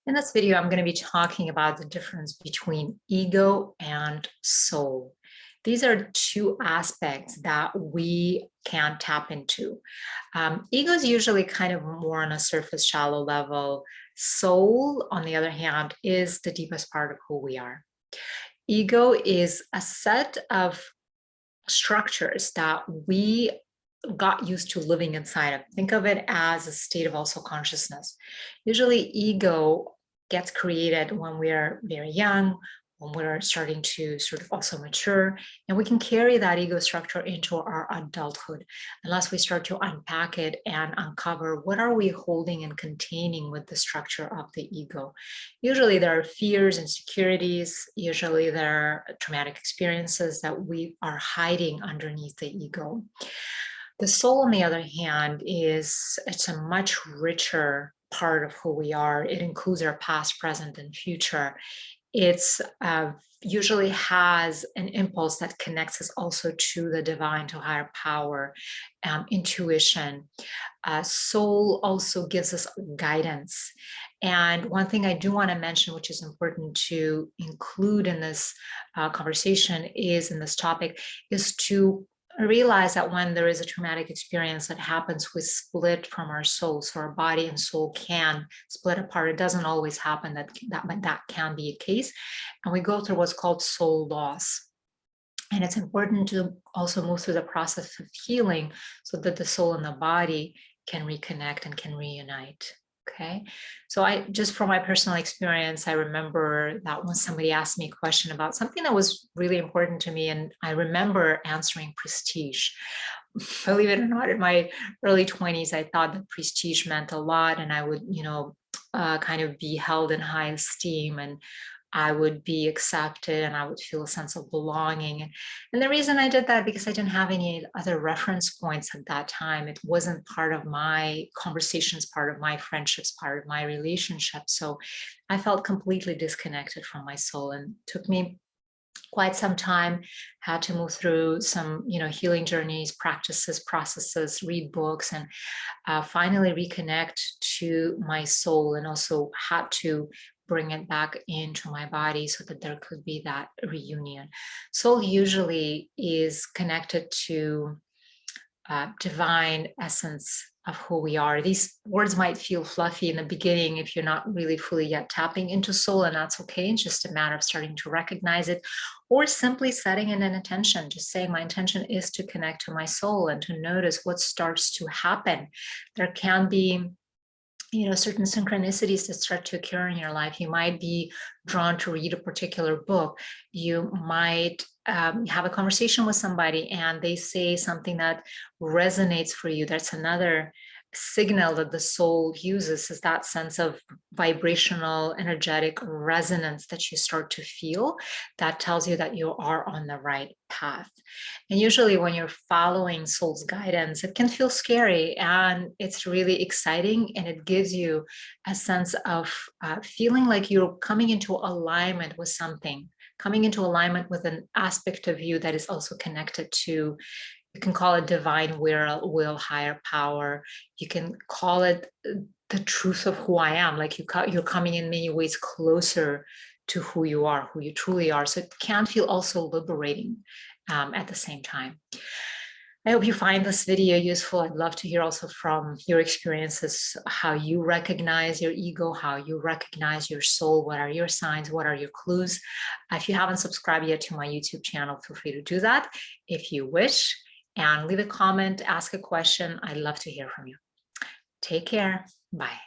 In this video, I'm going to be talking about the difference between ego and soul. These are two aspects that we can tap into. Ego is usually kind of more on a surface, shallow level. Soul, on the other hand, is the deepest part of who we are. Ego is a set of structures that we got used to living inside of. Think of it as a state of also consciousness. Usually ego gets created when we are very young, when we're starting to sort of also mature, and we can carry that ego structure into our adulthood unless we start to unpack it and uncover what are we holding and containing with the structure of the ego. Usually there are fears, insecurities, usually there are traumatic experiences that we are hiding underneath the ego. The soul, on the other hand, it's a much richer part of who we are. It includes our past, present, and future. It's usually has an impulse that connects us also to the divine, to higher power, intuition. Soul also gives us guidance. And one thing I do want to mention, which is important to include in this conversation, in this topic, is to realize that when there is a traumatic experience that happens, we split from our soul. So our body and soul can split apart. It doesn't always happen, that can be a case. And we go through what's called soul loss. And it's important to also move through the process of healing so that the soul and the body can reconnect and can reunite. Okay, so just from my personal experience, I remember that when somebody asked me a question about something that was really important to me, and I remember answering prestige. Believe it or not, in my early 20s, I thought that prestige meant a lot, and I would, kind of be held in high esteem, and I would be accepted, and I would feel a sense of belonging. And the reason I did that, because I didn't have any other reference points at that time. It wasn't part of my conversations, part of my friendships, part of my relationship. So I felt completely disconnected from my soul, and it took me quite some time, had to move through some, healing journeys, practices, processes, read books, and finally reconnect to my soul, and also had to bring it back into my body so that there could be that reunion. Soul usually is connected to divine essence of who we are. These words might feel fluffy in the beginning if you're not really fully yet tapping into soul, and that's okay. It's just a matter of starting to recognize it, or simply setting in an intention, just saying my intention is to connect to my soul and to notice what starts to happen. There can be certain synchronicities that start to occur in your life. You might be drawn to read a particular book. You might have a conversation with somebody and they say something that resonates for you. That's another signal that the soul uses, is that sense of vibrational, energetic resonance that you start to feel that tells you that you are on the right path. And usually when you're following soul's guidance, it can feel scary, and it's really exciting, and it gives you a sense of feeling like you're coming into alignment with something, coming into alignment with an aspect of you that is also connected to, you can call it divine will, higher power. You can call it the truth of who I am. Like you're coming in many ways closer to who you are, who you truly are. So it can feel also liberating at the same time. I hope you find this video useful. I'd love to hear also from your experiences, how you recognize your ego, how you recognize your soul. What are your signs? What are your clues? If you haven't subscribed yet to my YouTube channel, feel free to do that if you wish. And leave a comment, ask a question. I'd love to hear from you. Take care. Bye.